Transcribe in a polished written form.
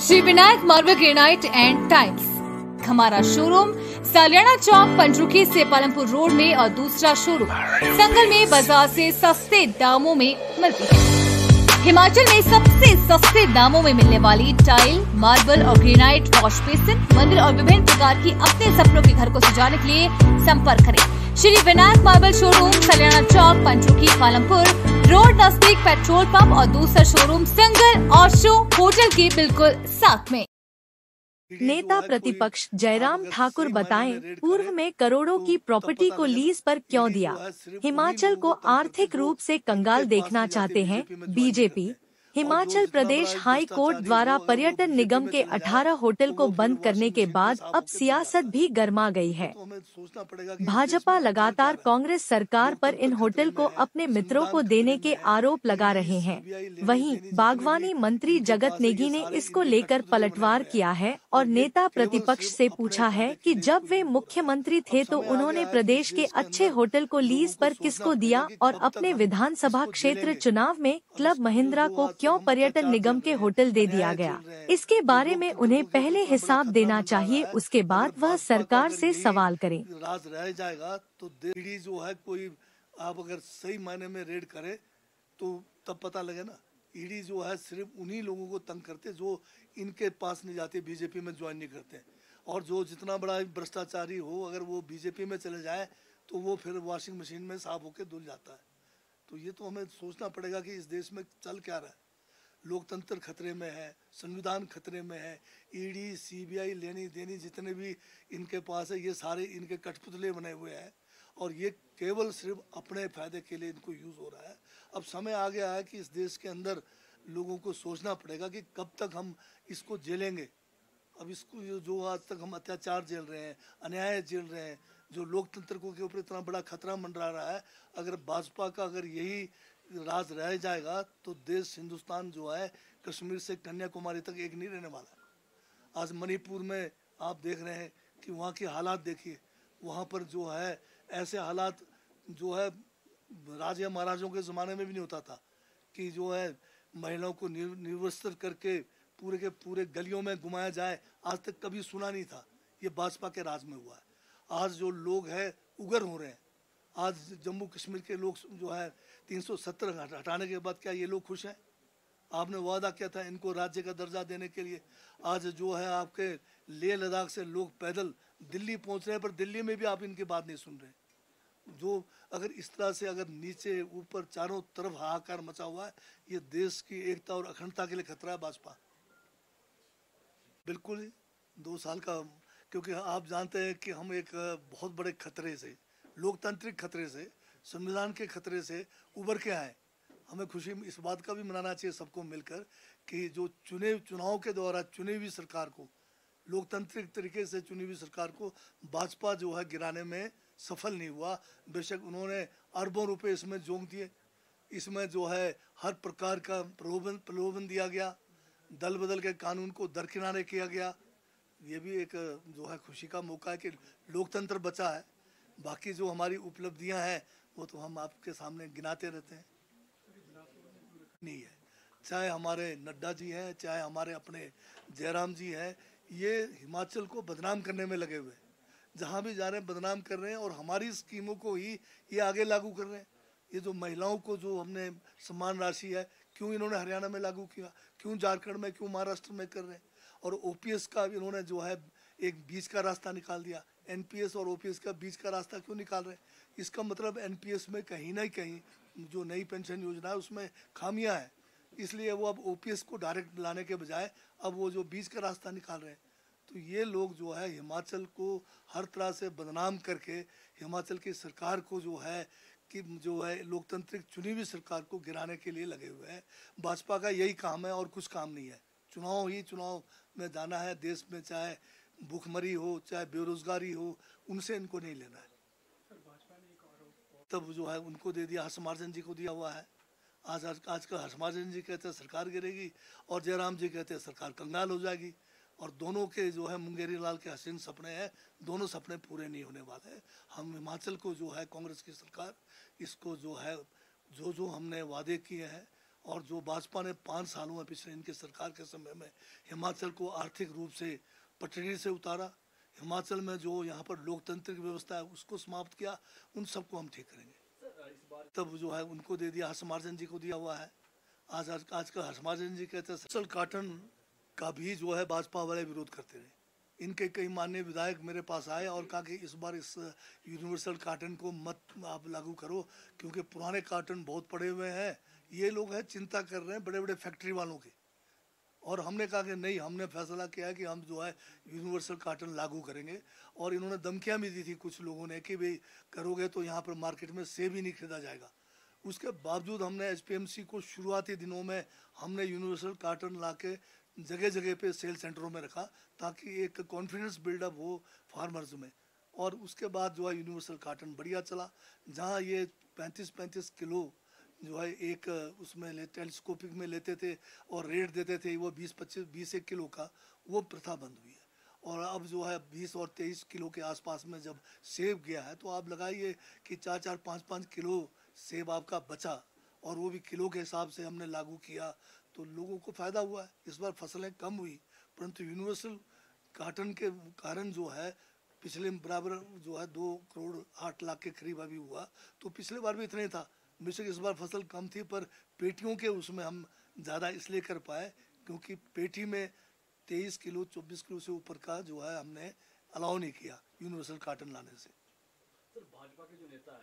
Shri Vinayak marble granite and tiles. हमारा showroom सालियाना चौक पंचरुखी से पालमपुर रोड में और दूसरा शोरूम संगल में बाजार से सस्ते दामों में मिलती है। हिमाचल में सबसे सस्ते दामों में मिलने वाली टाइल, मार्बल और ग्रेनाइट वॉश बेसिन, मंदिर और विभिन्न प्रकार की अपने सपनों के घर को सजाने के लिए संपर्क करें। श्री विनायक मार्बल शोरूम सालियाना चौक पंचरुखी पालमपुर रोड नजदीक पेट्रोल पंप और दूसरा शोरूम संगल और शो होटल के बिल्कुल साथ में। नेता प्रतिपक्ष जयराम ठाकुर बताएं, पूर्व में करोड़ों की प्रॉपर्टी को लीज पर क्यों दिया? हिमाचल को आर्थिक रूप से कंगाल देखना चाहते हैं BJP. Himachal Pradesh high court द्वारा पर्यटन निगम के 18 होटल को बंद करने के बाद अब सियासत भी गर्मा गई है। भाजपा लगातार कांग्रेस सरकार पर इन होटल को अपने मित्रों को देने के आरोप लगा रहे हैं। वहीं बागवानी मंत्री जगत नेगी ने इसको लेकर पलटवार किया है और नेता प्रतिपक्ष से पूछा है कि जब वे मुख्यमंत्री थे तो उन्होंने प्रदेश के अच्छे होटल को लीज पर किसको दिया और अपने विधानसभा क्षेत्र चुनाव में क्लब महिंद्रा को क्यों पर्यटन निगम के होटल दे दिया गया? इसके बारे में उन्हें पहले हिसाब देना चाहिए, उसके बाद वह सरकार से सवाल करें। राज रह जाएगा तो ईडी जो है कोई आप अगर सही मायने में रेड करे तो तब पता लगे ना। ईडी जो है सिर्फ उन्हीं लोगों को तंग करते जो इनके पास नहीं जाते, बीजेपी में ज्वाइन नहीं करते, और जो जितना बड़ा भ्रष्टाचारी हो अगर वो बीजेपी में चले जाए तो वो फिर वॉशिंग मशीन में साफ होकर धुल जाता है। तो ये तो हमें सोचना पड़ेगा कि इस देश में चल क्या रहा है। लोकतंत्र खतरे में है, संविधान खतरे में है, ईडी सीबीआई लेनी देनी जितने भी इनके पास है ये सारे इनके कठपुतले बने हुए हैं और ये केवल सिर्फ अपने फायदे के लिए इनको यूज़ हो रहा है। अब समय आ गया है कि इस देश के अंदर लोगों को सोचना पड़ेगा कि कब तक हम इसको झेलेंगे। अब इसको जो आज तक हम अत्याचार झेल रहे हैं, अन्याय झेल रहे हैं, जो लोकतंत्र को के ऊपर इतना बड़ा खतरा मंडरा रहा है, अगर भाजपा का अगर यही राज रह जाएगा तो देश हिंदुस्तान जो है कश्मीर से कन्याकुमारी तक एक नहीं रहने वाला। आज मणिपुर में आप देख रहे हैं कि वहाँ के हालात देखिए, वहाँ पर जो है ऐसे हालात जो है राजा महाराजों के ज़माने में भी नहीं होता था कि जो है महिलाओं को निर्वस्त्र करके पूरे के पूरे गलियों में घुमाया जाए। आज तक कभी सुना नहीं था, ये भाजपा के राज में हुआ है। आज जो लोग हैं उग्र हो रहे हैं। आज जम्मू कश्मीर के लोग जो है 370 हटाने के बाद क्या ये लोग खुश हैं? आपने वादा किया था इनको राज्य का दर्जा देने के लिए। आज जो है आपके लेह लद्दाख से लोग पैदल दिल्ली पहुंच रहे हैं, पर दिल्ली में भी आप इनकी बात नहीं सुन रहे। जो अगर इस तरह से अगर नीचे ऊपर चारों तरफ हाहाकार मचा हुआ है, ये देश की एकता और अखंडता के लिए खतरा है भाजपा। बिल्कुल 2 साल का, क्योंकि आप जानते हैं कि हम एक बहुत बड़े खतरे से, लोकतांत्रिक खतरे से, संविधान के खतरे से उभर के आए। हमें खुशी इस बात का भी मनाना चाहिए सबको मिलकर कि जो चुनाव के द्वारा चुनी हुई सरकार को, लोकतांत्रिक तरीके से चुनी हुई सरकार को भाजपा जो है गिराने में सफल नहीं हुआ। बेशक उन्होंने अरबों रुपए इसमें झोंक दिए, इसमें जो है हर प्रकार का प्रलोभन दिया गया, दल बदल के कानून को दरकिनारे किया गया। ये भी एक जो है खुशी का मौका है कि लोकतंत्र बचा है। बाकी जो हमारी उपलब्धियां हैं वो तो हम आपके सामने गिनाते रहते हैं, नहीं है। चाहे हमारे नड्डा जी हैं, चाहे हमारे अपने जयराम जी हैं, ये हिमाचल को बदनाम करने में लगे हुए, जहाँ भी जा रहे हैं बदनाम कर रहे हैं और हमारी स्कीमों को ही ये आगे लागू कर रहे हैं। ये जो महिलाओं को जो हमने सम्मान राशि है, क्यों इन्होंने हरियाणा में लागू किया, क्यों झारखंड में, क्यों महाराष्ट्र में कर रहे हैं। और ओपीएस का इन्होंने जो है एक बीच का रास्ता निकाल दिया। एनपीएस और ओपीएस का बीच का रास्ता क्यों निकाल रहे हैं? इसका मतलब एनपीएस में कहीं ना कहीं जो नई पेंशन योजना है उसमें खामियां हैं, इसलिए वो अब ओपीएस को डायरेक्ट लाने के बजाय अब वो जो बीच का रास्ता निकाल रहे हैं। तो ये लोग जो है हिमाचल को हर तरह से बदनाम करके हिमाचल की सरकार को जो है कि जो है लोकतांत्रिक चुनी हुई सरकार को गिराने के लिए लगे हुए हैं। भाजपा का यही काम है और कुछ काम नहीं है। चुनाव ही चुनाव में जाना है। देश में चाहे भूखमरी हो, चाहे बेरोजगारी हो, उनसे इनको नहीं लेना है। तब जो है उनको दे दिया, हर्षमार्जन जी को दिया हुआ है। आज का हर्षमार्जन जी कहते हैं सरकार गिरेगी और जयराम जी कहते हैं सरकार कंगाल हो जाएगी। और दोनों के जो है मुंगेरी लाल के हसीन सपने हैं, दोनों सपने पूरे नहीं होने वाले हैं। हम हिमाचल को जो है कांग्रेस की सरकार इसको जो है जो हमने वादे किए हैं और जो भाजपा ने 5 सालों में पिछले इनके सरकार के समय में हिमाचल को आर्थिक रूप से पटरी से उतारा, हिमाचल में जो यहाँ पर लोकतांत्रिक व्यवस्था है उसको समाप्त किया, उन सबको हम ठीक करेंगे। तब जो है उनको दे दिया, हर्षमार्जन जी को दिया हुआ है। आज का हर्षमार्जन जी कहते हैं यूनिवर्सल कार्टन का भी जो है भाजपा वाले विरोध करते रहे। इनके कई माननीय विधायक मेरे पास आए और कहा कि इस बार इस यूनिवर्सल कार्टन को मत आप लागू करो, क्योंकि पुराने कार्टन बहुत पड़े हुए हैं। ये लोग हैं चिंता कर रहे हैं बड़े बड़े फैक्ट्री वालों की। और हमने कहा कि नहीं, हमने फैसला किया है कि हम जो है यूनिवर्सल कार्टन लागू करेंगे। और इन्होंने धमकियां भी दी थी कुछ लोगों ने कि भाई करोगे तो यहाँ पर मार्केट में सेब ही नहीं खरीदा जाएगा। उसके बावजूद हमने एचपीएमसी को शुरुआती दिनों में हमने यूनिवर्सल कार्टन ला के जगह जगह पे सेल सेंटरों में रखा, ताकि एक कॉन्फिडेंस बिल्डअप हो फार्मर्स में। और उसके बाद जो है यूनिवर्सल कार्टन बढ़िया चला। जहाँ ये 35-35 किलो जो है एक उसमें टेलीस्कोपिक में लेते थे और रेट देते थे वो 20-25-20 किलो का, वो प्रथा बंद हुई है। और अब जो है 20 और 23 किलो के आसपास में जब सेब गया है, तो आप लगाइए कि 4-4, 5-5 किलो सेब आपका बचा, और वो भी किलो के हिसाब से हमने लागू किया, तो लोगों को फ़ायदा हुआ है। इस बार फसलें कम हुई, परंतु यूनिवर्सल कार्टन के कारण जो है पिछले बराबर जो है 2 करोड़ 8 लाख के करीब अभी हुआ। तो पिछले बार भी इतना ही था, बेशक इस बार फसल कम थी, पर पेटियों के उसमें हम ज़्यादा इसलिए कर पाए क्योंकि पेटी में 23 किलो 24 किलो से ऊपर का जो है हमने अलाउ नहीं किया यूनिवर्सल कार्टन लाने से। सर, भाजपा के जो नेता है